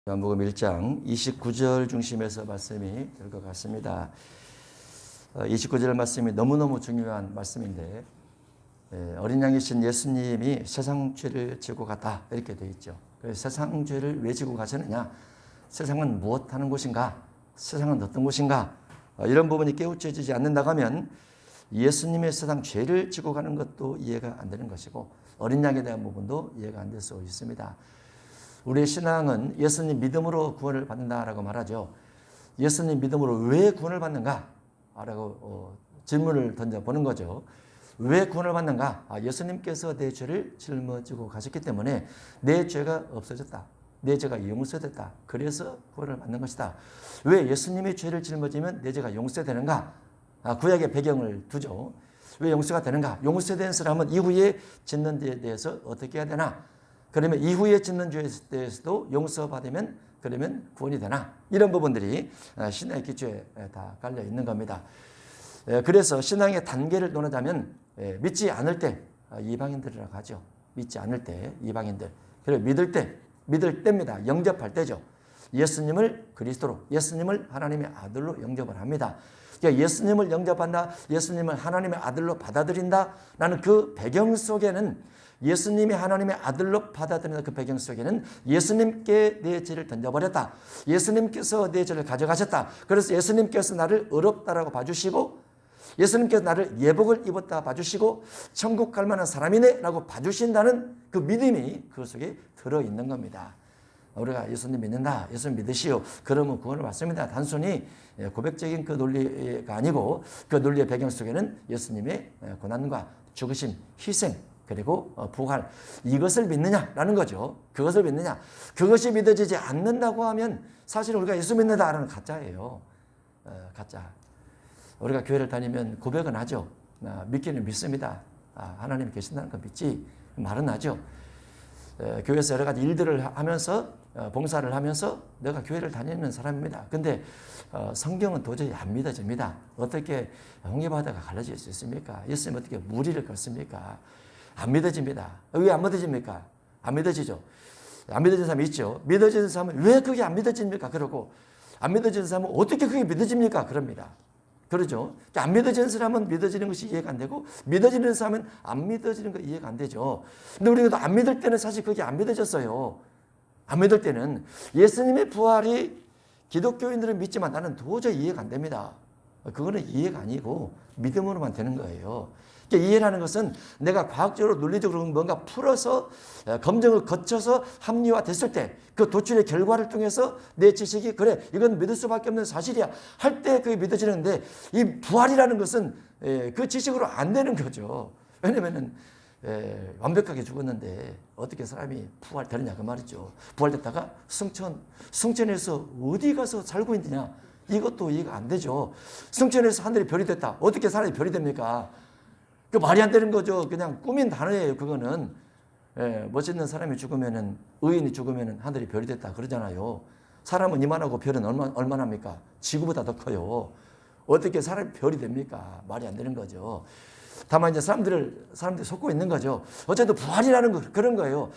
요한복음 1장 29절 중심에서 말씀이 될 것 같습니다. 29절 말씀이 너무너무 중요한 말씀인데 어린 양이신 예수님이 세상 죄를 지고 갔다 이렇게 되어 있죠. 그래서 세상 죄를 왜 지고 가셨느냐? 세상은 무엇하는 곳인가? 세상은 어떤 곳인가? 이런 부분이 깨우쳐지지 않는다고 하면 예수님의 세상 죄를 지고 가는 것도 이해가 안 되는 것이고 어린 양에 대한 부분도 이해가 안 될 수 있습니다. 우리의 신앙은 예수님 믿음으로 구원을 받는다라고 말하죠. 예수님 믿음으로 왜 구원을 받는가? 라고 질문을 던져보는 거죠. 왜 구원을 받는가? 예수님께서 내 죄를 짊어지고 가셨기 때문에 내 죄가 없어졌다. 내 죄가 용서됐다. 그래서 구원을 받는 것이다. 왜 예수님의 죄를 짊어지면 내 죄가 용서되는가? 구약의 배경을 두죠. 왜 용서가 되는가? 용서된 사람은 이후에 짓는 데에 대해서 어떻게 해야 되나? 그러면 이후에 짓는 죄에 대해서도 용서받으면 그러면 구원이 되나? 이런 부분들이 신앙의 기초에 다 깔려 있는 겁니다. 그래서 신앙의 단계를 논하자면 믿지 않을 때 이방인들이라고 하죠. 믿지 않을 때 이방인들. 그리고 믿을 때입니다. 영접할 때죠. 예수님을 그리스도로, 예수님을 하나님의 아들로 영접을 합니다. 그러니까 예수님을 영접한다, 예수님을 하나님의 아들로 받아들인다라는 그 배경 속에는 예수님이 하나님의 아들로 받아들이는 그 배경 속에는 예수님께 내 죄를 던져버렸다. 예수님께서 내 죄를 가져가셨다. 그래서 예수님께서 나를 의롭다라고 봐주시고 예수님께서 나를 예복을 입었다 봐주시고 천국 갈 만한 사람이네 라고 봐주신다는 그 믿음이 그 속에 들어있는 겁니다. 우리가 예수님 믿는다. 예수님 믿으시오. 그러면 구원을 받습니다. 단순히 고백적인 그 논리가 아니고 그 논리의 배경 속에는 예수님의 고난과 죽으심, 희생 그리고 부활 이것을 믿느냐라는 거죠. 그것을 믿느냐. 그것이 믿어지지 않는다고 하면 사실 우리가 예수 믿는다라는 가짜예요. 가짜. 우리가 교회를 다니면 고백은 하죠. 믿기는 믿습니다. 하나님 계신다는 거 믿지. 말은 하죠. 교회에서 여러 가지 일들을 하면서 봉사를 하면서 내가 교회를 다니는 사람입니다. 근데 성경은 도저히 안 믿어집니다. 어떻게 홍해바다가 갈라질 수 있습니까? 예수님 어떻게 무리를 걷습니까? 안 믿어집니다. 왜 안 믿어집니까? 안 믿어지죠. 안 믿어지는 사람이 있죠. 믿어지는 사람은 왜 그게 안 믿어집니까? 그러고 안 믿어지는 사람은 어떻게 그게 믿어집니까? 그럽니다. 그러죠. 안 믿어지는 사람은 믿어지는 것이 이해가 안 되고 믿어지는 사람은 안 믿어지는 거 이해가 안 되죠. 근데 우리가 안 믿을 때는 사실 그게 안 믿어졌어요. 안 믿을 때는 예수님의 부활이 기독교인들은 믿지만 나는 도저히 이해가 안 됩니다. 그거는 이해가 아니고 믿음으로만 되는 거예요. 이해라는 것은 내가 과학적으로 논리적으로 뭔가 풀어서 검증을 거쳐서 합리화됐을 때 그 도출의 결과를 통해서 내 지식이 그래 이건 믿을 수밖에 없는 사실이야 할 때 그게 믿어지는데 이 부활이라는 것은 그 지식으로 안 되는 거죠. 왜냐면은 완벽하게 죽었는데 어떻게 사람이 부활되느냐 그 말이죠. 부활됐다가 승천해서 어디 가서 살고 있느냐 이것도 이해가 안 되죠. 승천해서 하늘에 별이 됐다. 어떻게 사람이 별이 됩니까? 그 말이 안 되는 거죠. 그냥 꾸민 단어예요. 그거는 멋있는 사람이 죽으면은 의인이 죽으면은 하늘이 별이 됐다 그러잖아요. 사람은 이만하고 별은 얼마나 합니까? 지구보다 더 커요. 어떻게 사람이 별이 됩니까? 말이 안 되는 거죠. 다만 이제 사람들이 속고 있는 거죠. 어쨌든 부활이라는 거 그런 거예요.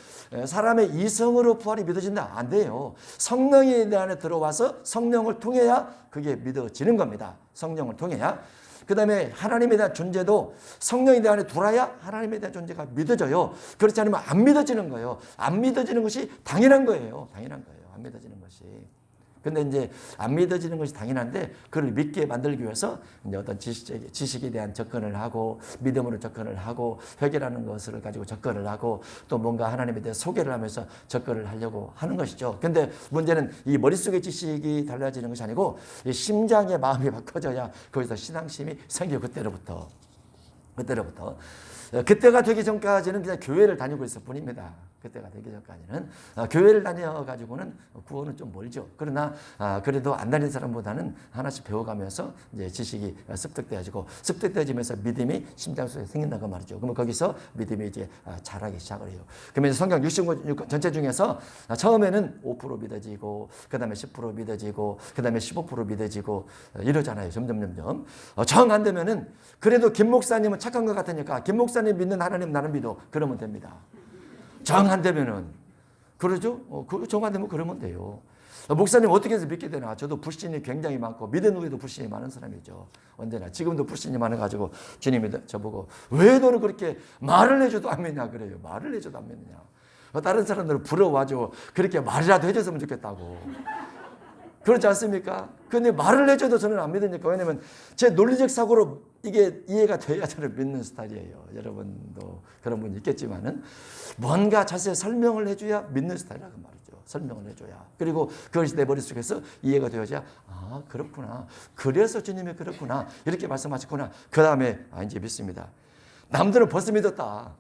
사람의 이성으로 부활이 믿어진다 안 돼요. 성령이 내 안에 들어와서 성령을 통해야 그게 믿어지는 겁니다. 성령을 통해야. 그 다음에 하나님에 대한 존재도 성령이 내 안에 들어야 하나님에 대한 존재가 믿어져요. 그렇지 않으면 안 믿어지는 거예요. 안 믿어지는 것이 당연한 거예요. 당연한 거예요. 안 믿어지는 것이. 근데 이제 안 믿어지는 것이 당연한데 그걸 믿게 만들기 위해서 이제 어떤 지식에 대한 접근을 하고 믿음으로 접근을 하고 회개라는 것을 가지고 접근을 하고 또 뭔가 하나님에 대해 소개를 하면서 접근을 하려고 하는 것이죠. 근데 문제는 이 머릿속의 지식이 달라지는 것이 아니고 이 심장의 마음이 바꿔져야 거기서 신앙심이 생겨 그때로부터. 그때가 되기 전까지는 그냥 교회를 다니고 있을 뿐입니다. 그때가 되기 전까지는 교회를 다녀가지고는 구원은 좀 멀죠. 그러나 그래도 안 다니는 사람보다는 하나씩 배워가면서 이제 지식이 습득되어지면서 믿음이 심장 속에 생긴다고 말이죠. 그러면 거기서 믿음이 이제 자라기 시작을 해요. 그러면 성경 65권 전체 중에서 처음에는 5% 믿어지고 그 다음에 10% 믿어지고 그 다음에 15% 믿어지고 이러잖아요. 점점 정 안 되면은 그래도 김 목사님은 착한 것 같으니까 김 목사님 믿는 하나님 나는 믿어 그러면 됩니다. 정 안 되면은 그러죠? 정 안 되면 그러면 돼요. 목사님 어떻게 해서 믿게 되나? 저도 불신이 굉장히 많고 믿은 후에도 불신이 많은 사람이죠. 언제나 지금도 불신이 많아가지고 주님이 저보고 왜 너는 그렇게 말을 해줘도 안 믿냐 그래요. 말을 해줘도 안 믿느냐. 다른 사람들은 부러워하죠. 그렇게 말이라도 해줬으면 좋겠다고. 그렇지 않습니까? 근데 말을 해줘도 저는 안 믿으니까. 왜냐면 제 논리적 사고로 이게 이해가 돼야 저를 믿는 스타일이에요. 여러분도 그런 분이 있겠지만은 뭔가 자세히 설명을 해줘야 믿는 스타일이라고 말이죠. 설명을 해줘야. 그리고 그것이 내 머릿속에서 이해가 되어야 아 그렇구나. 그래서 주님이 그렇구나. 이렇게 말씀하셨구나. 그 다음에 이제 믿습니다. 남들은 벌써 믿었다.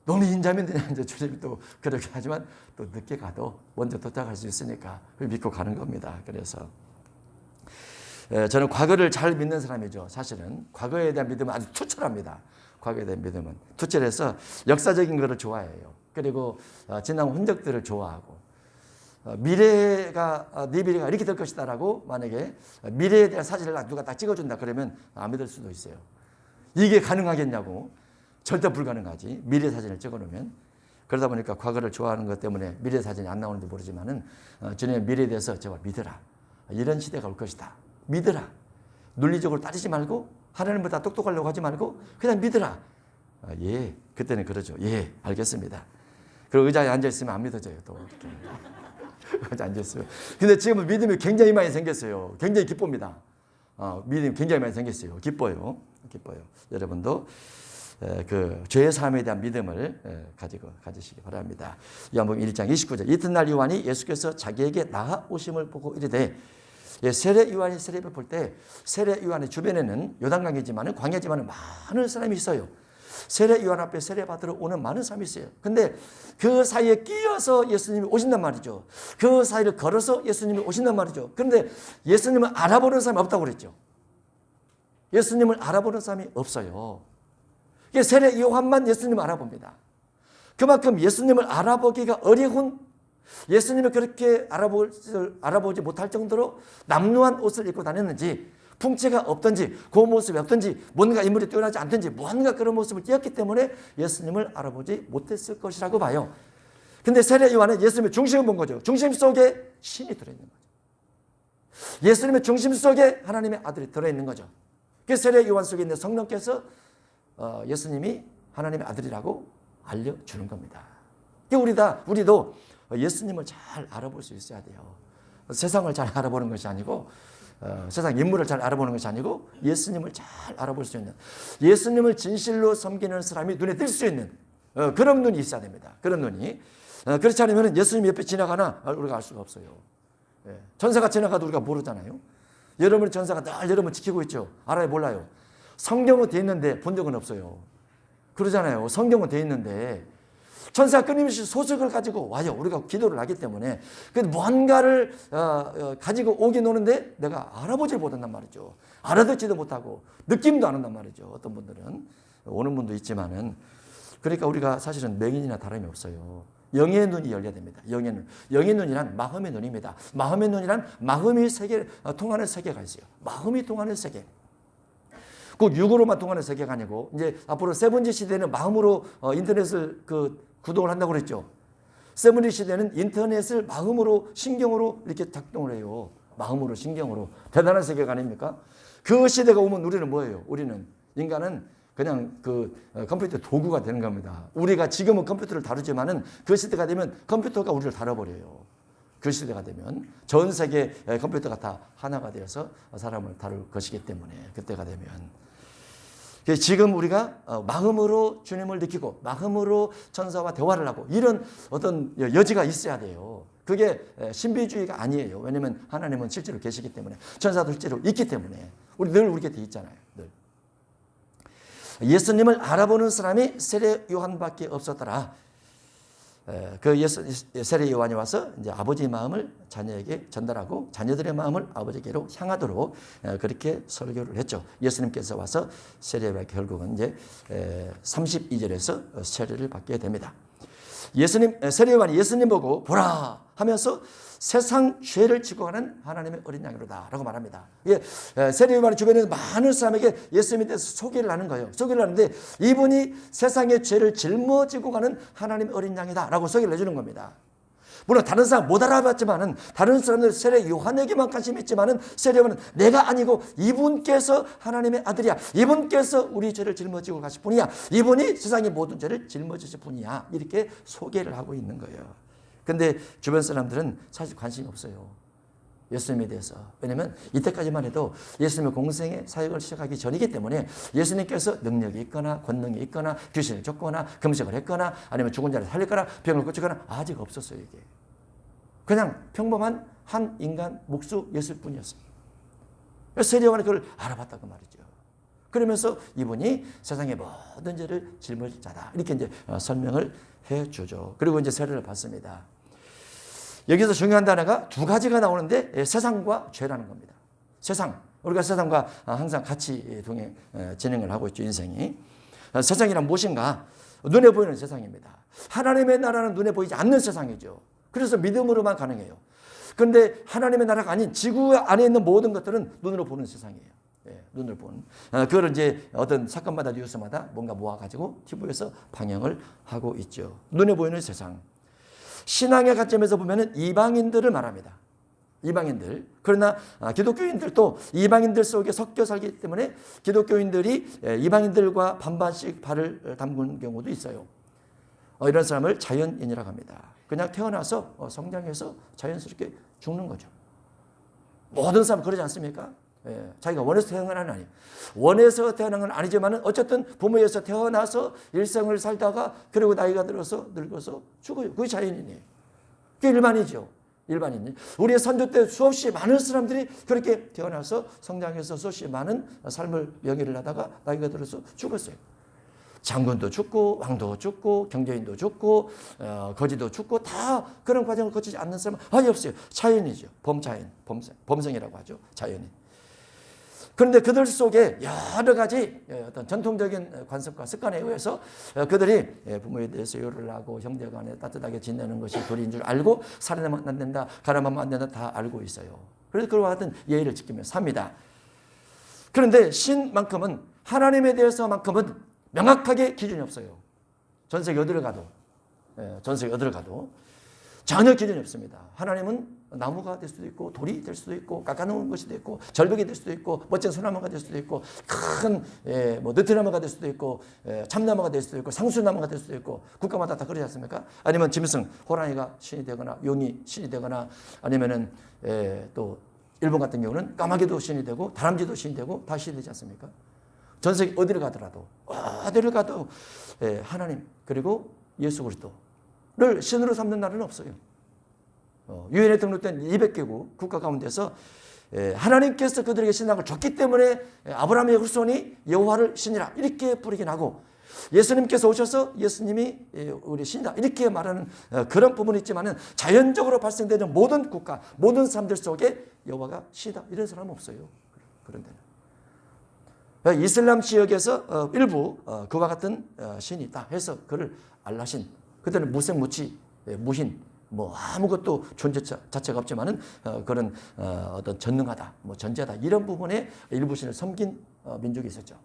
너는 인자 믿느냐. 이제 주님이 또 그렇게 하지만 또 늦게 가도 먼저 도착할 수 있으니까 믿고 가는 겁니다. 그래서 저는 과거를 잘 믿는 사람이죠. 사실은 과거에 대한 믿음은 아주 투철합니다. 과거에 대한 믿음은 투철해서 역사적인 것을 좋아해요. 그리고 지난 흔적들을 좋아하고 미래가 네 미래가 이렇게 될 것이다라고 만약에 미래에 대한 사진을 누가 딱 찍어준다 그러면 안 믿을 수도 있어요. 이게 가능하겠냐고. 절대 불가능하지. 미래 사진을 찍어놓으면. 그러다 보니까 과거를 좋아하는 것 때문에 미래 사진이 안 나오는지 모르지만은 주님의 미래에 대해서 제발 믿으라. 이런 시대가 올 것이다. 믿으라. 논리적으로 따지지 말고 하나님보다 똑똑하려고 하지 말고 그냥 믿으라. 예, 그때는 그러죠. 예, 알겠습니다. 그리고 의자에 앉아있으면 안 믿어져요. 또 이렇게. 의자에 앉아있어요. 근데 지금은 믿음이 굉장히 많이 생겼어요. 굉장히 기쁩니다. 믿음이 굉장히 많이 생겼어요. 기뻐요. 여러분도 그 죄의 삶에 대한 믿음을 가지시기 바랍니다. 요한복음 1장 29절. 이튿날 요한이 예수께서 자기에게 나아오심을 보고 이르되 세례 요한이 세례를 볼 때 세례 요한의 주변에는 요단강이지만 광야지만 많은 사람이 있어요. 세례 요한 앞에 세례 받으러 오는 많은 사람이 있어요. 근데 그 사이에 끼어서 예수님이 오신단 말이죠. 그 사이를 걸어서 예수님이 오신단 말이죠. 그런데 예수님을 알아보는 사람이 없다고 그랬죠. 예수님을 알아보는 사람이 없어요. 세례 요한만 예수님을 알아봅니다. 그만큼 예수님을 알아보기가 어려운, 예수님을 그렇게 알아보지 못할 정도로 남루한 옷을 입고 다녔는지, 풍채가 없든지 그 모습이 없든지 뭔가 인물이 뛰어나지 않든지 뭔가 그런 모습을 띄었기 때문에 예수님을 알아보지 못했을 것이라고 봐요. 근데 세례 요한은 예수님의 중심을 본 거죠. 중심 속에 신이 들어있는 거죠. 예수님의 중심 속에 하나님의 아들이 들어있는 거죠. 그 세례 요한 속에 있는 성령께서 예수님이 하나님의 아들이라고 알려주는 겁니다. 우리도 예수님을 잘 알아볼 수 있어야 돼요. 세상을 잘 알아보는 것이 아니고 세상 인물을 잘 알아보는 것이 아니고 예수님을 잘 알아볼 수 있는, 예수님을 진실로 섬기는 사람이 눈에 띌 수 있는 그런 눈이 있어야 됩니다. 그런 눈이. 그렇지 않으면 예수님 옆에 지나가나 우리가 알 수가 없어요. 전사가 지나가도 우리가 모르잖아요. 여러분의 전사가 늘 여러분 지키고 있죠. 알아요, 몰라요? 성경은 돼 있는데 본 적은 없어요. 그러잖아요. 성경은 돼 있는데 천사가 끊임없이 소식을 가지고 와요. 우리가 기도를 하기 때문에. 뭔가를 가지고 오긴 오는데 내가 알아보질 못한단 말이죠. 알아듣지도 못하고 느낌도 안 한단 말이죠. 어떤 분들은. 오는 분도 있지만은. 그러니까 우리가 사실은 맹인이나 다름이 없어요. 영의 눈이 열려야 됩니다. 영의 눈. 영의 눈이란 마음의 눈입니다. 마음의 눈이란 마음이 통하는 세계가 있어요. 마음이 통하는 세계. 꼭 육으로만 통하는 세계가 아니고 이제 앞으로 세븐지 시대는 마음으로 인터넷을 구동을 한다고 그랬죠. 세븐지 시대는 인터넷을 마음으로 신경으로 이렇게 작동을 해요. 마음으로 신경으로. 대단한 세계가 아닙니까? 그 시대가 오면 우리는 뭐예요? 우리는 인간은 그냥 컴퓨터 도구가 되는 겁니다. 우리가 지금은 컴퓨터를 다루지만은 그 시대가 되면 컴퓨터가 우리를 다뤄버려요. 그 시대가 되면 전 세계 컴퓨터가 다 하나가 되어서 사람을 다룰 것이기 때문에 그때가 되면 지금 우리가 마음으로 주님을 느끼고 마음으로 천사와 대화를 하고 이런 어떤 여지가 있어야 돼요. 그게 신비주의가 아니에요. 왜냐하면 하나님은 실제로 계시기 때문에 천사도 실제로 있기 때문에 늘 우리 곁에 있잖아요. 늘. 예수님을 알아보는 사람이 세례 요한밖에 없었더라. 세례 요한이 와서 이제 아버지의 마음을 자녀에게 전달하고 자녀들의 마음을 아버지께로 향하도록 그렇게 설교를 했죠. 예수님께서 와서 세례를 결국은 이제 32절에서 세례를 받게 됩니다. 세례 요한이 예수님 보고 보라 하면서 세상 죄를 지고 가는 하나님의 어린 양이로다 라고 말합니다. 세례 요한의 주변에 많은 사람에게 예수님에 대해서 소개를 하는 거예요. 소개를 하는데 이분이 세상의 죄를 짊어지고 가는 하나님의 어린 양이다 라고 소개를 해주는 겁니다. 물론 다른 사람 못 알아봤지만은 다른 사람들 세례 요한에게만 관심이 있지만은 세례요한은 내가 아니고 이분께서 하나님의 아들이야. 이분께서 우리 죄를 짊어지고 가실 분이야. 이분이 세상의 모든 죄를 짊어지실 분이야. 이렇게 소개를 하고 있는 거예요. 근데 주변 사람들은 사실 관심이 없어요. 예수님에 대해서. 왜냐하면 이때까지만 해도 예수님의 공생의 사역을 시작하기 전이기 때문에 예수님께서 능력이 있거나 권능이 있거나 귀신을 쫓거나 금식을 했거나 아니면 죽은 자를 살렸거나 병을 고치거나 아직 없었어요. 이게. 그냥 평범한 한 인간 목수였을 뿐이었어요. 세례요한이 그걸 알아봤다고 말이죠. 그러면서 이분이 세상의 모든 죄를 짊어질 자다. 이렇게 이제 설명을 해 주죠. 그리고 이제 세례를 받습니다. 여기서 중요한 단어가 두 가지가 나오는데 세상과 죄라는 겁니다. 세상. 우리가 세상과 항상 같이 진행을 하고 있죠. 인생이. 세상이란 무엇인가? 눈에 보이는 세상입니다. 하나님의 나라는 눈에 보이지 않는 세상이죠. 그래서 믿음으로만 가능해요. 그런데 하나님의 나라가 아닌 지구 안에 있는 모든 것들은 눈으로 보는 세상이에요. 눈으로 보는. 그걸 이제 어떤 사건마다 뉴스마다 뭔가 모아가지고 TV에서 방영을 하고 있죠. 눈에 보이는 세상. 신앙의 관점에서 보면 이방인들을 말합니다. 이방인들. 그러나 기독교인들도 이방인들 속에 섞여 살기 때문에 기독교인들이 이방인들과 반반씩 발을 담그는 경우도 있어요. 이런 사람을 자연인이라고 합니다. 그냥 태어나서 성장해서 자연스럽게 죽는 거죠. 모든 사람 그러지 않습니까? 자기가 원해서 태어난 건 아니에요. 원해서 태어난 건 아니지만 어쨌든 부모에서 태어나서 일생을 살다가 그리고 나이가 들어서 늙어서 죽어요. 그게 자연인이에요. 그게 일반이죠. 일반인. 우리의 선조 때 수없이 많은 사람들이 그렇게 태어나서 성장해서 수없이 많은 삶을 영위를 하다가 나이가 들어서 죽었어요. 장군도 죽고 왕도 죽고 경제인도 죽고 거지도 죽고 다 그런 과정을 거치지 않는 사람은 아예 없어요. 자연이죠. 범자연, 범성이라고 하죠. 자연인. 그런데 그들 속에 여러 가지 어떤 전통적인 관습과 습관에 의해서 그들이 부모에 대해서 요를 하고 형제간에 따뜻하게 지내는 것이 도리인 줄 알고 살인하면 안 된다, 가늠하면 안 된다 다 알고 있어요. 그래서 그와 같은 예의를 지키며 삽니다. 그런데 신만큼은 하나님에 대해서만큼은 명확하게 기준이 없어요. 전 세계 어디를 가도 전혀 기준이 없습니다. 하나님은 나무가 될 수도 있고 돌이 될 수도 있고 깎아놓은 것이 될 수도 있고 절벽이 될 수도 있고 멋진 소나무가 될 수도 있고 큰 느티나무가 될 수도 있고 참나무가 될 수도 있고 상수나무가 될 수도 있고 국가마다 다 그러지 않습니까? 아니면 짐승 호랑이가 신이 되거나 용이 신이 되거나 아니면은 또 일본 같은 경우는 까마귀도 신이 되고 다람쥐도 신이 되고 다 신이 되지 않습니까? 전 세계 어디를 가더라도 하나님 그리고 예수 그리스도를 신으로 삼는 나라는 없어요. 유엔에 등록된 200개국 국가 가운데서 하나님께서 그들에게 신앙을 줬기 때문에 아브라함의 후손이 여호와를 신이라 이렇게 부르긴 하고 예수님께서 오셔서 예수님이 우리 신이다 이렇게 말하는 그런 부분이 있지만은 자연적으로 발생되는 모든 국가 모든 사람들 속에 여호와가 신이다 이런 사람은 없어요. 그런 데는 이슬람 지역에서 일부 그와 같은 신이 있다 해서 그를 알라신 그들은 무생무치 무신 뭐 아무것도 존재 자체가 없지만은 그런 어떤 전능하다, 뭐 전제다 이런 부분에 일부 신을 섬긴 민족이 있었죠.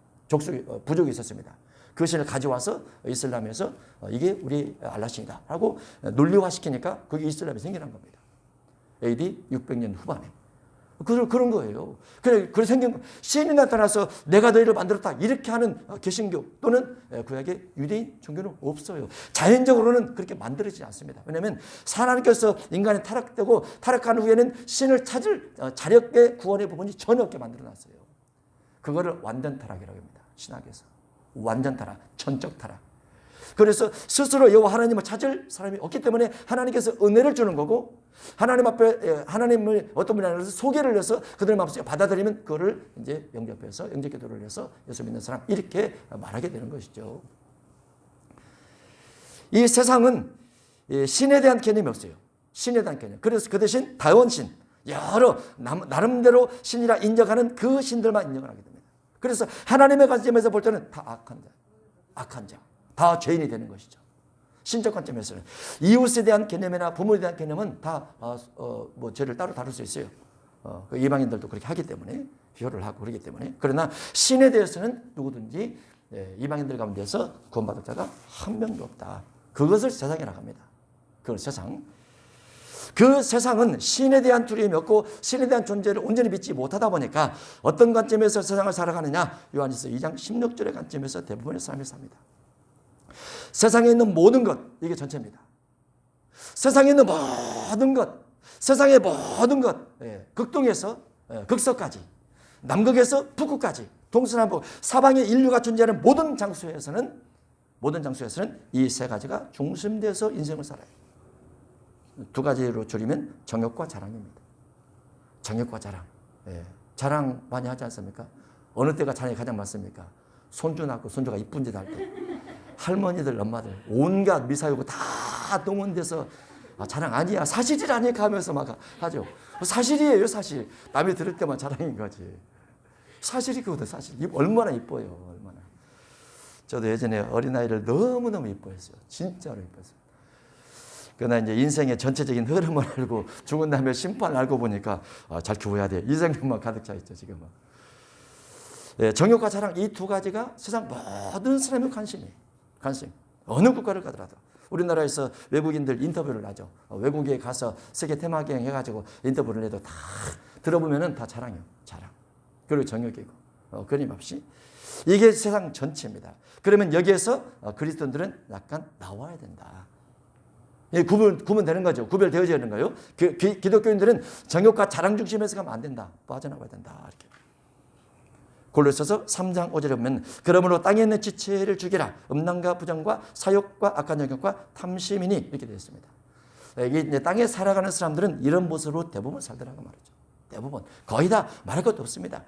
부족이 있었습니다. 그 신을 가져와서 이슬람에서 이게 우리 알라신이다 하고 논리화시키니까 그게 이슬람이 생겨난 겁니다. AD 600년 후반에. 그런 거예요. 그래 생긴 거. 신이 나타나서 내가 너희를 만들었다 이렇게 하는 개신교 또는 구약의 유대인 종교는 없어요. 자연적으로는 그렇게 만들어지지 않습니다. 왜냐하면 하나님께서 인간이 타락되고 타락한 후에는 신을 찾을 자력의 구원의 부분이 전혀 없게 만들어놨어요. 그거를 완전 타락이라고 합니다. 신학에서. 완전 타락, 전적 타락. 그래서 스스로 여호와 하나님을 찾을 사람이 없기 때문에 하나님께서 은혜를 주는 거고 하나님 앞에 하나님을 어떤 분이 아니라 소개를 해서 그들 마음속에 받아들이면 그거를 이제 영접해서 영접기도를 해서 예수 믿는 사람 이렇게 말하게 되는 것이죠. 이 세상은 신에 대한 개념이 없어요. 신에 대한 개념. 그래서 그 대신 다원신 여러 나름대로 신이라 인정하는 그 신들만 인정을 하게 됩니다. 그래서 하나님의 관점에서 볼 때는 다 악한 자. 다 죄인이 되는 것이죠. 신적 관점에서는 이웃에 대한 개념이나 부모에 대한 개념은 다 뭐 죄를 따로 다룰 수 있어요. 그 이방인들도 그렇게 하기 때문에 비교를 하고 그러기 때문에 그러나 신에 대해서는 누구든지 이방인들 가운데서 구원받을 자가 한 명도 없다. 그것을 세상이라고 합니다. 그걸 세상. 그 세상은 신에 대한 두려움이 없고 신에 대한 존재를 온전히 믿지 못하다 보니까 어떤 관점에서 세상을 살아가느냐, 요한일서 2장 16절의 관점에서 대부분의 사람이 삽니다. 세상에 있는 모든 것, 이게 전체입니다. 세상에 있는 모든 것, 세상의 모든 것, 극동에서 극서까지, 남극에서 북극까지, 동서남북, 사방에 인류가 존재하는 모든 장소에서는 이 세 가지가 중심돼서 인생을 살아요. 두 가지로 줄이면 정욕과 자랑입니다. 정욕과 자랑. 자랑 많이 하지 않습니까? 어느 때가 자랑이 가장 많습니까? 손주 낳고 손주가 이쁜 짓 할 때. 할머니들, 엄마들 온갖 미사여고 다 동원돼서 자랑 아니야, 사실이 아니야 하면서 막 하죠. 사실이에요, 사실. 남이 들을 때만 자랑인 거지. 사실이 그거든, 사실. 얼마나 이뻐요, 얼마나. 저도 예전에 어린아이를 너무너무 이뻐했어요. 진짜로 이뻐했어요. 그러나 이제 인생의 전체적인 흐름을 알고 죽은 다음에 심판을 알고 보니까 잘 키워야 돼. 이 생각만 가득 차 있죠, 지금은. 정욕과 자랑, 이 두 가지가 세상 모든 사람의 관심이에요. 관심. 어느 국가를 가더라도. 우리나라에서 외국인들 인터뷰를 하죠. 외국에 가서 세계 테마여행 해가지고 인터뷰를 해도 다 들어보면은 다 자랑이에요. 자랑. 그리고 정욕이고. 끊임없이. 이게 세상 전체입니다. 그러면 여기에서 그리스도인들은 약간 나와야 된다. 구분되는 거죠. 구별되어져야 되는 거예요. 기독교인들은 정욕과 자랑 중심에서 가면 안 된다. 빠져나와야 된다. 이렇게. 골로새서 3장 5절에 보면 그러므로 땅에 있는 지체를 죽이라. 음란과 부정과 사욕과 악한 영역과 탐심이니 이렇게 되어 있습니다. 이게 이제 땅에 살아가는 사람들은 이런 모습으로 대부분 살더라고 말이죠. 대부분. 거의 다 말할 것도 없습니다.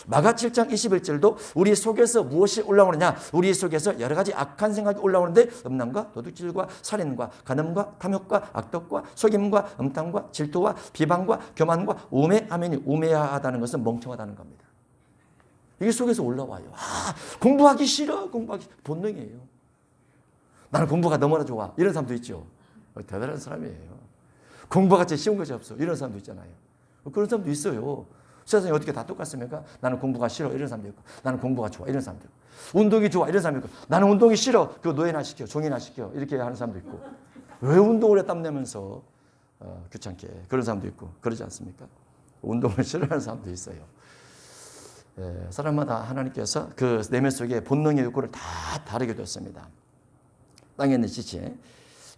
마가 7장 21절도 우리 속에서 무엇이 올라오느냐, 우리 속에서 여러 가지 악한 생각이 올라오는데 음란과 도둑질과 살인과 간음과 탐욕과 악독과 속임과 음탕과 질투와 비방과 교만과 우매하면이 우매하다는 것은 멍청하다는 겁니다. 이게 속에서 올라와요. 공부하기 싫어. 공부하기 본능이에요. 나는 공부가 너무나 좋아. 이런 사람도 있죠. 대단한 사람이에요. 공부같이 쉬운 것이 없어. 이런 사람도 있잖아요. 그런 사람도 있어요. 세상에 어떻게 다 똑같습니까? 나는 공부가 싫어. 이런 사람도 있고. 나는 공부가 좋아. 이런 사람도 있고. 운동이 좋아. 이런 사람도 있고. 나는 운동이 싫어. 그거 노예나 시켜. 종이나 시켜. 이렇게 하는 사람도 있고. 왜 운동을 해 땀내면서 귀찮게. 그런 사람도 있고. 그러지 않습니까? 운동을 싫어하는 사람도 있어요. 사람마다 하나님께서 그 내면 속에 본능의 욕구를 다 다르게 뒀습니다. 땅에 있는 지체.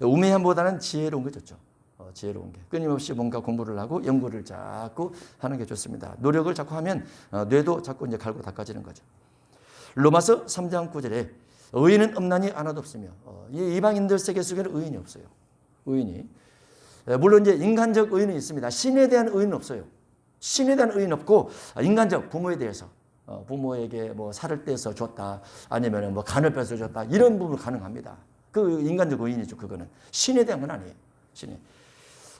우매함보다는 지혜로운 게 좋죠. 지혜로운 게. 끊임없이 뭔가 공부를 하고 연구를 자꾸 하는 게 좋습니다. 노력을 자꾸 하면 뇌도 자꾸 이제 갈고 닦아지는 거죠. 로마서 3장 9절에 의인은 음란이 하나도 없으며 이 이방인들 세계 속에는 의인이 없어요. 의인이. 물론 이제 인간적 의인은 있습니다. 신에 대한 의인은 없어요. 신에 대한 의인 없고 인간적 부모에 대해서 부모에게 뭐 살을 떼서 줬다 아니면 뭐 간을 빼서 줬다 이런 부분 가능합니다. 그 인간적 의인이죠. 그거는 신에 대한 건 아니에요. 신이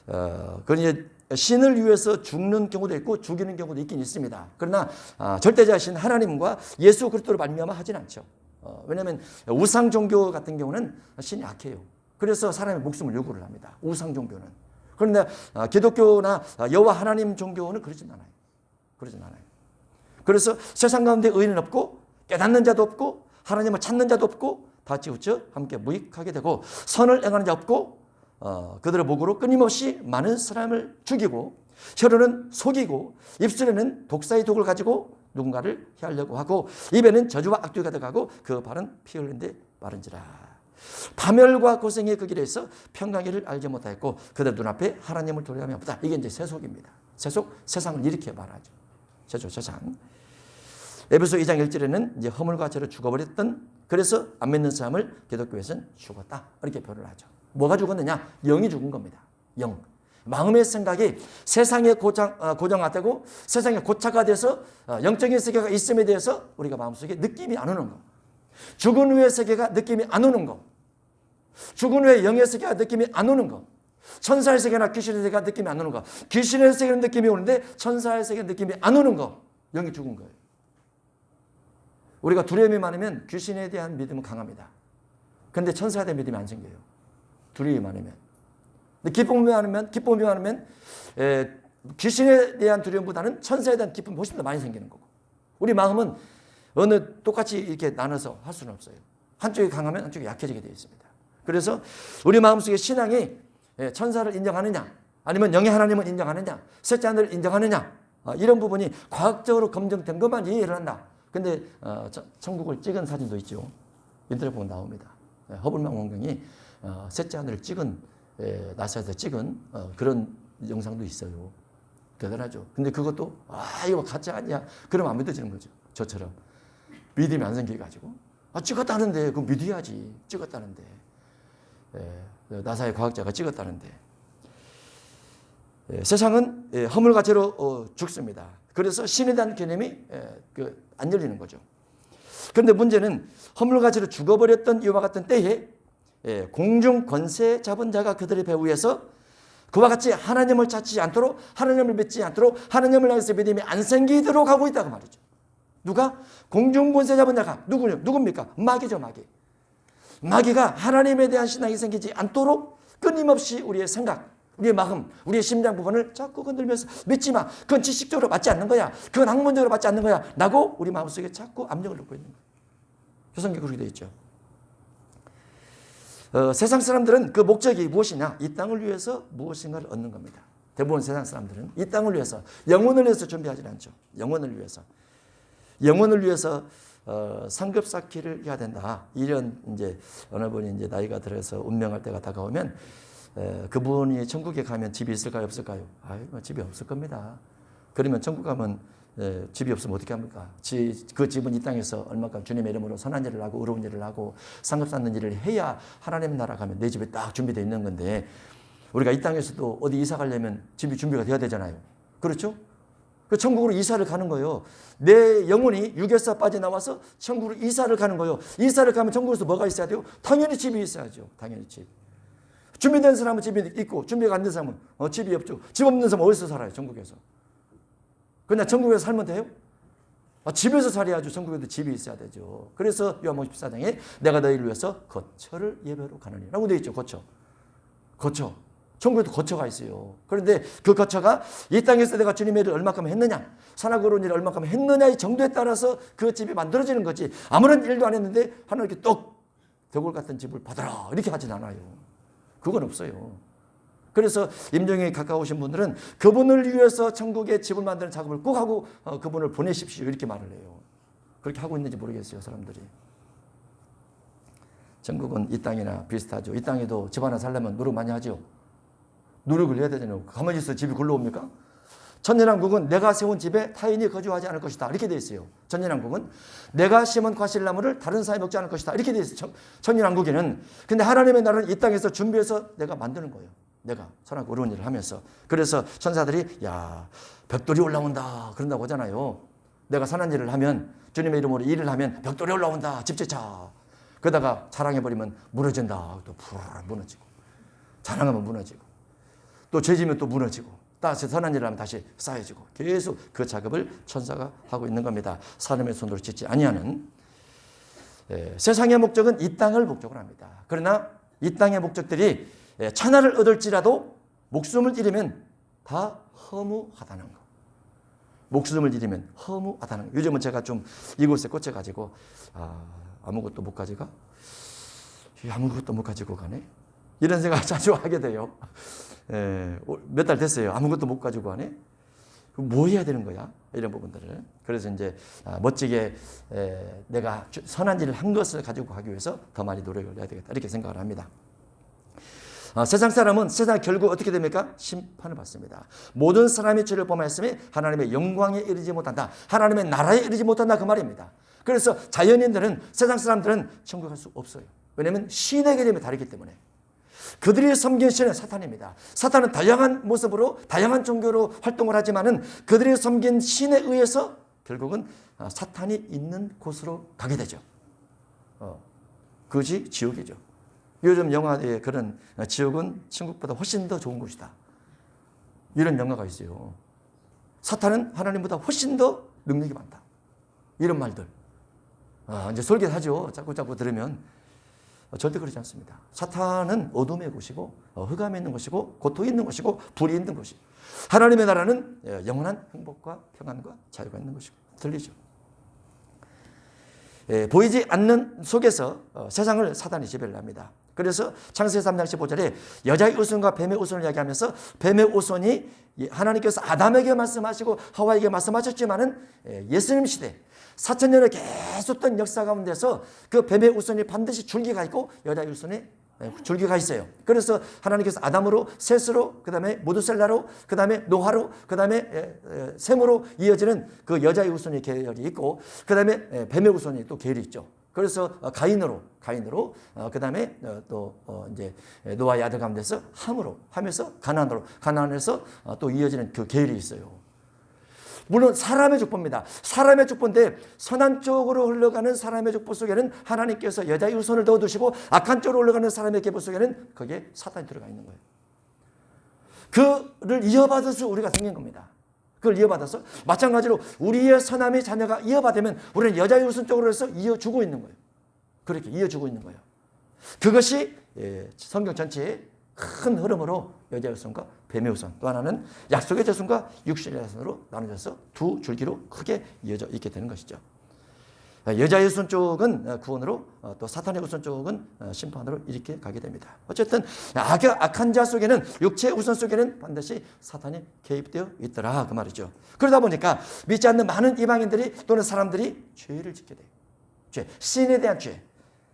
그건 이제 신을 위해서 죽는 경우도 있고 죽이는 경우도 있긴 있습니다. 그러나 절대자신 하나님과 예수 그리스도로 말미암아 하진 않죠. 왜냐하면 우상 종교 같은 경우는 신이 약해요. 그래서 사람의 목숨을 요구를 합니다. 우상 종교는. 그런데 기독교나 여호와 하나님 종교는 그러진 않아요. 그러진 않아요. 그래서 세상 가운데 의인은 없고 깨닫는 자도 없고 하나님을 찾는 자도 없고 다 치우쳐 함께 무익하게 되고 선을 행하는 자 없고 그들의 목으로 끊임없이 많은 사람을 죽이고 혀로는 속이고 입술에는 독사의 독을 가지고 누군가를 해하려고 하고 입에는 저주와 악독이 가득하고 그 발은 피 흘린데 마른지라. 파멸과 고생의 그 길에서 평강이를 알지 못하였고 그들 눈앞에 하나님을 도래하며 없다. 이게 이제 세속입니다. 세속, 세상을 이렇게 말하죠. 세속, 세상. 에베소 2장 1절에는 이제 허물과 죄로 죽어버렸던 그래서 안 믿는 사람을 기독교에서는 죽었다. 이렇게 표현을 하죠. 뭐가 죽었느냐? 영이 죽은 겁니다. 영. 마음의 생각이 세상에 고정화되고 세상에 고착화 돼서 영적인 세계가 있음에 대해서 우리가 마음속에 느낌이 안 오는 거. 죽은 후의 세계가 느낌이 안 오는 거. 죽은 후의 영의 세계가 느낌이 안 오는 거. 천사의 세계나 귀신의 세계가 느낌이 안 오는 거. 귀신의 세계는 느낌이 오는데 천사의 세계는 느낌이 안 오는 거. 영이 죽은 거예요. 우리가 두려움이 많으면 귀신에 대한 믿음은 강합니다. 그런데 천사에 대한 믿음이 안 생겨요. 두려움이 많으면. 기쁨이 많으면 귀신에 대한 두려움보다는 천사에 대한 기쁨이 훨씬 더 많이 생기는 거고. 우리 마음은 어느 똑같이 이렇게 나눠서 할 수는 없어요. 한쪽이 강하면 한쪽이 약해지게 되어 있습니다. 그래서 우리 마음속에 신앙이 천사를 인정하느냐 아니면 영의 하나님을 인정하느냐, 셋째 하늘을 인정하느냐, 이런 부분이 과학적으로 검증된 것만 이해를 한다. 근데 천국을 찍은 사진도 있죠. 인터넷 보면 나옵니다. 허블 망원경이 셋째 하늘을 찍은, 나사에서 찍은 그런 영상도 있어요. 대단하죠. 근데 그것도 이거 가짜 아니야, 그러면 안 믿어지는 거죠. 저처럼 믿음이 안 생겨가지고 찍었다는데 그럼 믿어야지. 찍었다는데, 나사의 과학자가 찍었다는데. 세상은 허물과제로 죽습니다. 그래서 신에 대한 개념이 안 열리는 거죠. 그런데 문제는 허물과제로 죽어버렸던 이와 같은 때에 공중 권세 잡은 자가 그들의 배후에서 그와 같이 하나님을 찾지 않도록, 하나님을 믿지 않도록, 하나님을 향해서 믿음이 안 생기도록 하고 있다고 말이죠. 누가? 공중 권세 잡은 자가 누굽니까? 마귀죠, 마귀. 마귀가 하나님에 대한 신앙이 생기지 않도록 끊임없이 우리의 생각, 우리의 마음, 우리의 심장 부분을 자꾸 건들면서 믿지 마. 그건 지식적으로 맞지 않는 거야. 그건 학문적으로 맞지 않는 거야. 라고 우리 마음속에 자꾸 압력을 넣고 있는 거예요. 조선교 그렇게 되어 있죠. 세상 사람들은 그 목적이 무엇이냐? 이 땅을 위해서 무엇인가를 얻는 겁니다. 대부분 세상 사람들은 이 땅을 위해서, 영혼을 위해서 준비하지 않죠. 영혼을 위해서. 영혼을 위해서 상급 쌓기를 해야 된다. 이런 이제 어느 분이 이제 나이가 들어서 운명할 때가 다가오면 그분이 천국에 가면 집이 있을까요, 없을까요? 집이 없을 겁니다. 그러면 천국 가면 집이 없으면 어떻게 합니까? 그 집은 이 땅에서 얼마큼 주님의 이름으로 선한 일을 하고 의로운 일을 하고 상급 쌓는 일을 해야 하나님 나라 가면 내 집에 딱 준비되어 있는 건데, 우리가 이 땅에서도 어디 이사 가려면 집이 준비가 돼야 되잖아요. 그렇죠? 그 천국으로 이사를 가는 거예요. 내 영혼이 육에서 빠져나와서 천국으로 이사를 가는 거예요. 이사를 가면 천국에서 뭐가 있어야 돼요? 당연히 집이 있어야죠. 당연히 집. 준비된 사람은 집이 있고 준비가 안 된 사람은 집이 없죠. 집 없는 사람은 어디서 살아요? 천국에서. 그냥 천국에서 살면 돼요? 집에서 살아야죠. 천국에도 집이 있어야 되죠. 그래서 요한복음 14장에 내가 너희를 위해서 거처를 예배로 가느니 라고 되어 있죠. 거처. 천국에도 거처가 있어요. 그런데 그 거처가 이 땅에서 내가 주님의 일을 얼마큼 했느냐, 선하고 의로운 일을 얼마큼 했느냐의 정도에 따라서 그 집이 만들어지는 거지, 아무런 일도 안 했는데 하나님께 똑 벽돌 같은 집을 받아라 이렇게 하진 않아요. 그건 없어요. 그래서 임종에 가까우신 분들은 그분을 위해서 천국에 집을 만드는 작업을 꼭 하고 그분을 보내십시오 이렇게 말을 해요. 그렇게 하고 있는지 모르겠어요, 사람들이. 천국은 이 땅이나 비슷하죠. 이 땅에도 집 하나 살려면 노력 많이 하죠. 노력을 해야 되잖아요. 가만히 있어 집이 굴러옵니까? 천년왕국은 내가 세운 집에 타인이 거주하지 않을 것이다 이렇게 되어 있어요. 천년왕국은 내가 심은 과실나무를 다른 사람이 먹지 않을 것이다 이렇게 되어 있어요. 천년왕국에는. 근데 하나님의 나라는 이 땅에서 준비해서 내가 만드는 거예요. 내가 선하고 의로운 일을 하면서. 그래서 천사들이 야 벽돌이 올라온다 그런다고 하잖아요. 내가 선한 일을 하면, 주님의 이름으로 일을 하면 벽돌이 올라온다 집재차. 그러다가 자랑해버리면 무너진다. 또 푸르르 무너지고, 자랑하면 무너지고, 또 죄지면 또 무너지고, 다시 선한 일을 하면 다시 쌓여지고, 계속 그 작업을 천사가 하고 있는 겁니다. 사람의 손으로 짓지 아니하는. 세상의 목적은 이 땅을 목적으로 합니다. 그러나 이 땅의 목적들이 천하를 얻을지라도 목숨을 잃으면 다 허무하다는 거. 목숨을 잃으면 허무하다는 거. 요즘은 제가 좀 이곳에 꽂혀가지고 아무것도 못 가져가? 아무것도 못 가지고 가네? 이런 생각을 자주 하게 돼요. 몇 달 됐어요. 아무것도 못 가지고 가네? 뭐 해야 되는 거야? 이런 부분들을. 그래서 이제 멋지게 내가 선한 일을 한 것을 가지고 가기 위해서 더 많이 노력을 해야 되겠다. 이렇게 생각을 합니다. 세상 사람은 세상 결국 어떻게 됩니까? 심판을 받습니다. 모든 사람이 죄를 범하였으면 하나님의 영광에 이르지 못한다. 하나님의 나라에 이르지 못한다 그 말입니다. 그래서 자연인들은, 세상 사람들은 천국 갈 수 없어요. 왜냐하면 신의 개념이 다르기 때문에. 그들이 섬긴 신은 사탄입니다. 사탄은 다양한 모습으로 다양한 종교로 활동을 하지만은 그들이 섬긴 신에 의해서 결국은 사탄이 있는 곳으로 가게 되죠. 그것이 지옥이죠. 요즘 영화에 그런 지옥은 천국보다 훨씬 더 좋은 곳이다. 이런 영화가 있어요. 사탄은 하나님보다 훨씬 더 능력이 많다. 이런 말들. 이제 솔깃하죠. 자꾸 들으면. 절대 그렇지 않습니다. 사탄은 어둠의 곳이고 흑암에 있는 곳이고 고통이 있는 곳이고 불이 있는 곳이고, 하나님의 나라는 영원한 행복과 평안과 자유가 있는 곳이고. 들리죠? 보이지 않는 속에서 세상을 사탄이 지배를 합니다. 그래서 창세기 3장 15절에 여자의 후손과 뱀의 후손을 이야기하면서 뱀의 후손이 하나님께서 아담에게 말씀하시고 하와에게 말씀하셨지만은 예수님 시대 4,000년을 계속된 역사 가운데서 그 뱀의 후손이 반드시 줄기가 있고 여자의 후손이 줄기가 있어요. 그래서 하나님께서 아담으로, 셋으로, 그 다음에 모두셀라로, 그 다음에 노아로, 그 다음에 셈으로 이어지는 그 여자의 후손의 계열이 있고, 그 다음에 뱀의 후손이 또 계열이 있죠. 그래서 가인으로, 그 다음에 또 이제 노아의 아들 가운데서 함으로, 함에서 가나안으로, 가나안에서 또 이어지는 그 계열이 있어요. 물론 사람의 족보입니다. 사람의 족보인데 선한 쪽으로 흘러가는 사람의 족보 속에는 하나님께서 여자의 후손을 넣어두시고 악한 쪽으로 흘러가는 사람의 계보 속에는 거기에 사탄이 들어가 있는 거예요. 그를 이어받아서 우리가 생긴 겁니다. 그걸 이어받아서 마찬가지로 우리의 선함의 자녀가 이어받으면 우리는 여자의 후손 쪽으로 해서 이어주고 있는 거예요. 그렇게 이어주고 있는 거예요. 그것이 성경 전체의 큰 흐름으로 여자의 후손과 뱀의 후손, 또 하나는 약속의 자손과 육신의 자손으로 나눠져서 두 줄기로 크게 이어져 있게 되는 것이죠. 여자의 후손 쪽은 구원으로, 또 사탄의 후손 쪽은 심판으로 이렇게 가게 됩니다. 어쨌든 악한 자 속에는, 육체의 후손 속에는 반드시 사탄이 개입되어 있더라 그 말이죠. 그러다 보니까 믿지 않는 많은 이방인들이 또는 사람들이 죄를 짓게 돼요. 죄, 신에 대한 죄,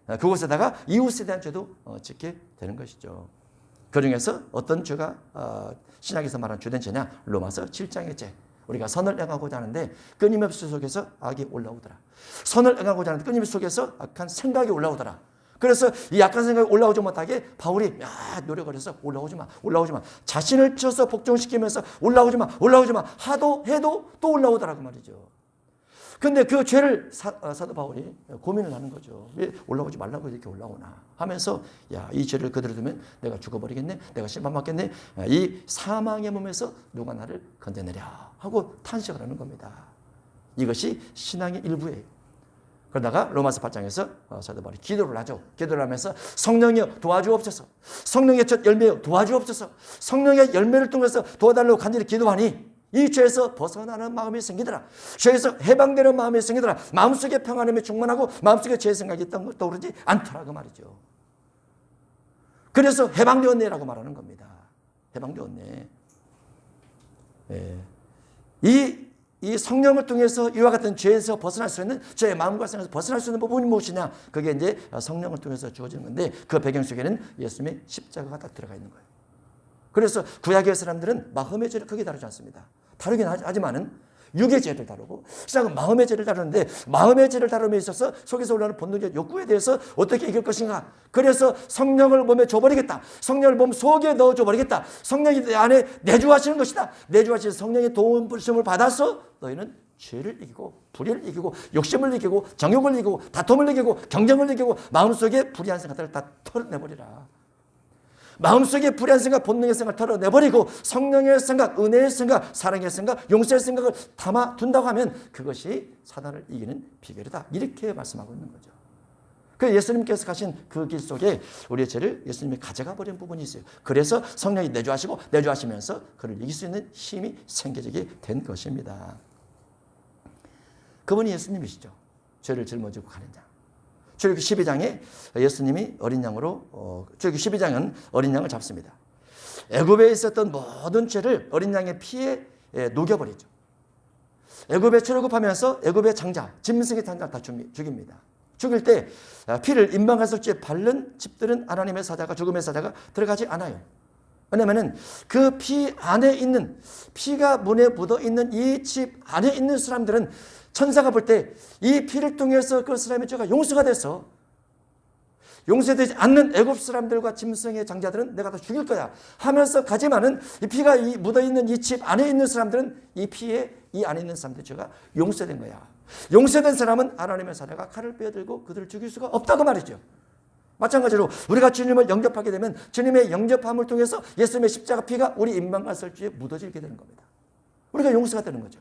그곳에다가 이웃에 대한 죄도 짓게 되는 것이죠. 그 중에서 어떤 죄가 신약에서 말하는 주된 죄냐? 로마서 7장의 죄. 우리가 선을 행하고자 하는데 끊임없이 속에서 악이 올라오더라. 선을 행하고자 하는데 끊임없이 속에서 악한 생각이 올라오더라. 그래서 이 악한 생각이 올라오지 못하게 바울이 노력을 해서 올라오지 마. 자신을 쳐서 복종시키면서 올라오지 마. 하도 해도 또 올라오더라 그 말이죠. 근데 그 죄를 사도 바울이 고민을 하는 거죠. 왜 올라오지 말라고 이렇게 올라오나 하면서 이 죄를 그대로 두면 내가 죽어버리겠네, 내가 심판받겠네, 이 사망의 몸에서 누가 나를 건져내랴 하고 탄식을 하는 겁니다. 이것이 신앙의 일부예요. 그러다가 로마서 8장에서 사도 바울이 기도를 하죠. 기도를 하면서 성령이여 도와주옵소서, 성령의 첫 열매여 도와주옵소서, 성령의 열매를 통해서 도와달라고 간절히 기도하니 이 죄에서 벗어나는 마음이 생기더라. 죄에서 해방되는 마음이 생기더라. 마음속에 평안함이 충만하고 마음속에 죄 생각이 떠오르지 않더라 그 말이죠. 그래서 해방되었네라고 말하는 겁니다. 해방되었네. 이 성령을 통해서 이와 같은 죄에서 벗어날 수 있는, 죄의 마음과 생각에서 벗어날 수 있는 부분이 무엇이냐? 그게 이제 성령을 통해서 주어지는 건데 그 배경 속에는 예수님의 십자가가 딱 들어가 있는 거예요. 그래서 구약의 사람들은 마음의 죄를 크게 다루지 않습니다. 다루긴 하지만은 육의 죄를 다루고 시작은 마음의 죄를 다루는데 마음의 죄를 다룸에 있어서 속에서 올라오는 본능적 욕구에 대해서 어떻게 이길 것인가. 그래서 성령을 몸에 줘버리겠다. 성령을 몸 속에 넣어줘버리겠다. 성령이 내 안에 내주하시는 것이다. 내주하시는 성령의 도움 부르심을 받아서 너희는 죄를 이기고 불의를 이기고 욕심을 이기고 정욕을 이기고 다툼을 이기고 경쟁을 이기고 마음속에 불의한 생각들을 다 털어내버리라. 마음속에 불의한 생각, 본능의 생각을 털어내버리고 성령의 생각, 은혜의 생각, 사랑의 생각, 용서의 생각을 담아둔다고 하면 그것이 사단을 이기는 비결이다. 이렇게 말씀하고 있는 거죠. 그 예수님께서 가신 그 길 속에 우리의 죄를 예수님이 가져가 버린 부분이 있어요. 그래서 성령이 내주하시면서 그를 이길 수 있는 힘이 생겨지게 된 것입니다. 그분이 예수님이시죠. 죄를 짊어지고 가는 자. 출애굽기 12장에 예수님이 어린 양으로 출애굽기 12장은 어린 양을 잡습니다. 애굽에 있었던 모든 죄를 어린 양의 피에 녹여버리죠. 애굽에 출애굽하면서 애굽의 장자, 짐승의 장자를 다 죽입니다. 죽일 때 피를 임방가솔주에 바른 집들은 하나님의 사자가, 죽음의 사자가 들어가지 않아요. 왜냐하면 그 피 안에 있는, 피가 문에 묻어 있는 이 집 안에 있는 사람들은 천사가 볼 때 이 피를 통해서 그 사람의 죄가 용서가 돼서 용서되지 않는 애굽 사람들과 짐승의 장자들은 내가 다 죽일 거야 하면서 가지만은 이 피가 묻어있는 이 집 안에 있는 사람들은 이 피에 이 안에 있는 사람들의 죄가 용서된 거야. 용서된 사람은 하나님의 사자가 칼을 빼들고 그들을 죽일 수가 없다고 말이죠. 마찬가지로 우리가 주님을 영접하게 되면 주님의 영접함을 통해서 예수님의 십자가 피가 우리 임방가설주에 묻어지게 되는 겁니다. 우리가 용서가 되는 거죠.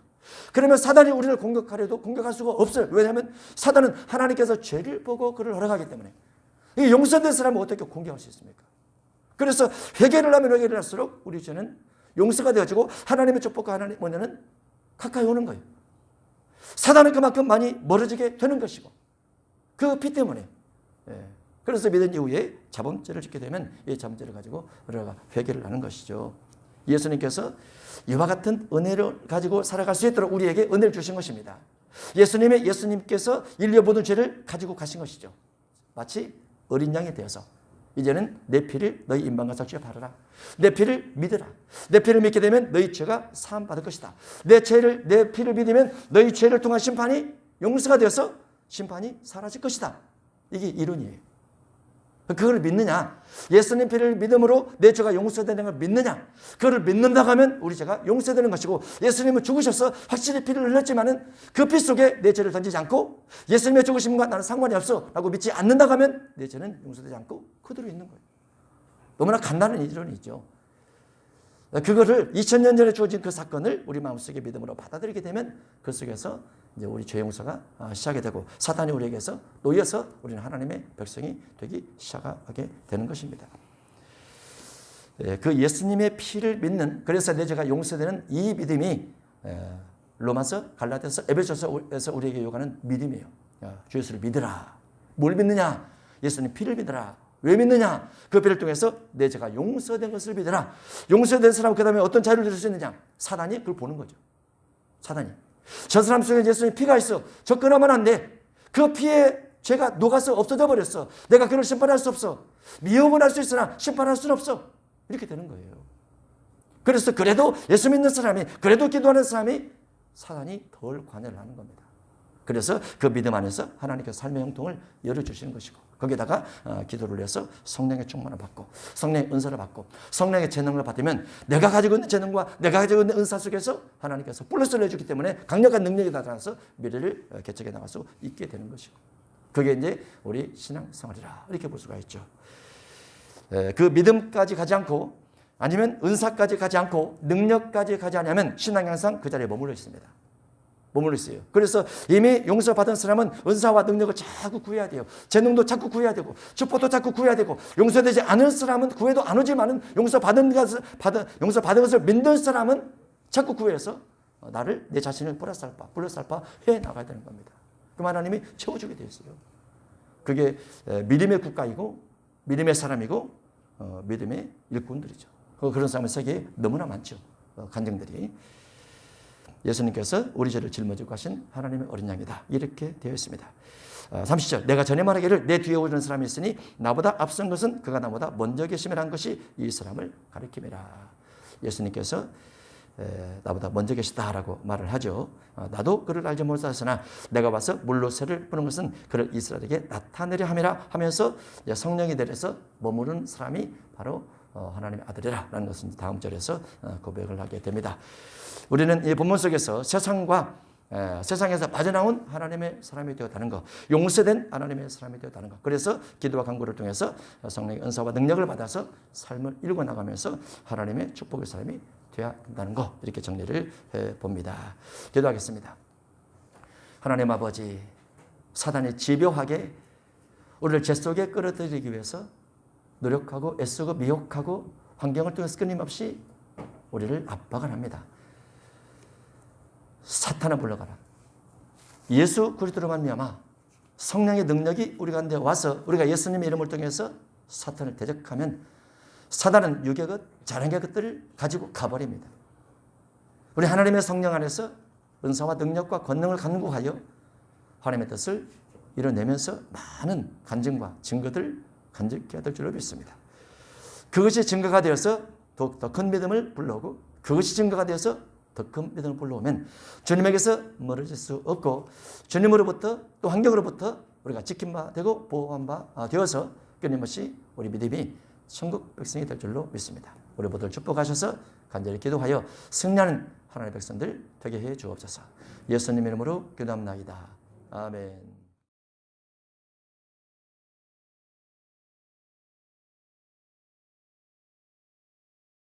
그러면 사단이 우리를 공격하려도 공격할 수가 없어요. 왜냐하면 사단은 하나님께서 죄를 보고 그를 허락하기 때문에. 이 용서된 사람은 어떻게 공격할 수 있습니까? 그래서 회개를 하면 회개를 할수록 우리 죄는 용서가 되어지고 하나님의 축복과 하나님의 은혜는 가까이 오는 거예요. 사단은 그만큼 많이 멀어지게 되는 것이고 그 피 때문에 그래서 믿은 이후에 자범죄를 짓게 되면 이 자범죄를 가지고 우리가 회개를 하는 것이죠. 예수님께서 이와 같은 은혜를 가지고 살아갈 수 있도록 우리에게 은혜를 주신 것입니다. 예수님께서 인류의 모든 죄를 가지고 가신 것이죠. 마치 어린 양이 되어서 이제는 내 피를 너희 임방과 적시에 바르라. 내 피를 믿으라. 내 피를 믿게 되면 너희 죄가 사함 받을 것이다. 내 피를 믿으면 너희 죄를 통한 심판이 용서가 되어서 심판이 사라질 것이다. 이게 이론이에요. 그걸 믿느냐? 예수님 피를 믿음으로 내 죄가 용서되는 걸 믿느냐? 그걸 믿는다고 하면 우리 죄가 용서되는 것이고, 예수님은 죽으셔서 확실히 피를 흘렸지만은 그 피 속에 내 죄를 던지지 않고 예수님의 죽으심과 나는 상관이 없어 라고 믿지 않는다고 하면 내 죄는 용서되지 않고 그대로 있는 거예요. 너무나 간단한 이론이죠. 그거를 2000년 전에 주어진 그 사건을 우리 마음속에 믿음으로 받아들이게 되면 그 속에서 이제 우리 죄 용서가 시작이 되고 사단이 우리에게서 놓여서 우리는 하나님의 백성이 되기 시작하게 되는 것입니다. 그 예수님의 피를 믿는, 그래서 내 죄가 용서되는 이 믿음이 로마서, 갈라디아서, 에베소서에서 우리에게 요구하는 믿음이에요. 주 예수를 믿으라. 뭘 믿느냐? 예수님 피를 믿으라. 왜 믿느냐? 그 피를 통해서 내 죄가 용서된 것을 믿으라. 용서된 사람은 그 다음에 어떤 자유를 누릴 수 있느냐? 사단이 그걸 보는 거죠. 사단이. 저 사람 속에 예수님의 피가 있어. 접근하면 안 돼. 그 피에 죄가 녹아서 없어져 버렸어. 내가 그를 심판할 수 없어. 미움은 할 수 있으나 심판할 수는 없어. 이렇게 되는 거예요. 그래서 그래도 예수 믿는 사람이, 그래도 기도하는 사람이 사단이 덜 관여를 하는 겁니다. 그래서 그 믿음 안에서 하나님께서 삶의 형통을 열어주시는 것이고, 거기에다가 기도를 해서 성령의 충만을 받고 성령의 은사를 받고 성령의 재능을 받으면 내가 가지고 있는 재능과 내가 가지고 있는 은사 속에서 하나님께서 플러스를 해주기 때문에 강력한 능력이 나타나서 미래를 개척해 나갈 수 있게 되는 것이고, 그게 이제 우리 신앙생활이라 이렇게 볼 수가 있죠. 그 믿음까지 가지 않고 아니면 은사까지 가지 않고 능력까지 가지 않으면 신앙이 항상 그 자리에 머물러 있습니다. 머물러 있어요. 그래서 이미 용서받은 사람은 은사와 능력을 자꾸 구해야 돼요. 재능도 자꾸 구해야 되고 축복도 자꾸 구해야 되고, 용서되지 않은 사람은 구해도 안 오지만은 용서받은 것을 믿는 사람은 자꾸 구해서 나를, 내 자신을 뿌려살 바 해 나가야 되는 겁니다. 그럼 하나님이 채워주게 되어 있어요. 그게 믿음의 국가이고 믿음의 사람이고 믿음의 일꾼들이죠. 그런 사람은 세계에 너무나 많죠. 간증들이. 예수님께서 우리 죄를 짊어지고 가신 하나님의 어린 양이다. 이렇게 되어 있습니다. 30절. 내가 전에 말하기를 내 뒤에 오는 사람이 있으니 나보다 앞선 것은 그가 나보다 먼저 계심이라는 것이 이 사람을 가리킴이라. 예수님께서 나보다 먼저 계시다라고 말을 하죠. 나도 그를 알지 못하였으나 내가 와서 물로 새를 뿌는 것은 그를 이스라엘에게 나타내려 함이라 하면서 성령이 내려서 머무르는 사람이 바로 하나님의 아들이라 라는 것은 다음 절에서 고백을 하게 됩니다. 우리는 이 본문 속에서 세상에서 빠져나온 하나님의 사람이 되었다는 것, 용서된 하나님의 사람이 되었다는 것, 그래서 기도와 간구를 통해서 성령의 은사와 능력을 받아서 삶을 일궈나가면서 하나님의 축복의 사람이 되어야 한다는 것, 이렇게 정리를 해봅니다. 기도하겠습니다. 하나님 아버지, 사단이 집요하게 우리를 죄 속에 끌어들이기 위해서 노력하고 애쓰고 미혹하고 환경을 통해서 끊임없이 우리를 압박을 합니다. 사탄아 물러가라. 예수 그리스도로 말미암아 성령의 능력이 우리 가운데 와서 우리가 예수님의 이름을 통해서 사탄을 대적하면 사단은 육의 것, 자랑의 것들을 가지고 가버립니다. 우리 하나님의 성령 안에서 은사와 능력과 권능을 간구하여 하나님의 뜻을 이뤄내면서 많은 간증과 증거들 간직해야 될 줄로 믿습니다. 그것이 증거가 되어서 더욱 큰 믿음을 불러오고, 그것이 증거가 되어서 더 큰 믿음을 불러오면 주님에게서 멀어질 수 없고, 주님으로부터 또 환경으로부터 우리가 지킨 바 되고 보호한 바 되어서 끊임없이 우리 믿음이 천국 백성이 될 줄로 믿습니다. 우리 모두를 축복하셔서 간절히 기도하여 승리하는 하나님의 백성들 되게 해 주옵소서. 예수님 이름으로 기도합나이다. 아멘.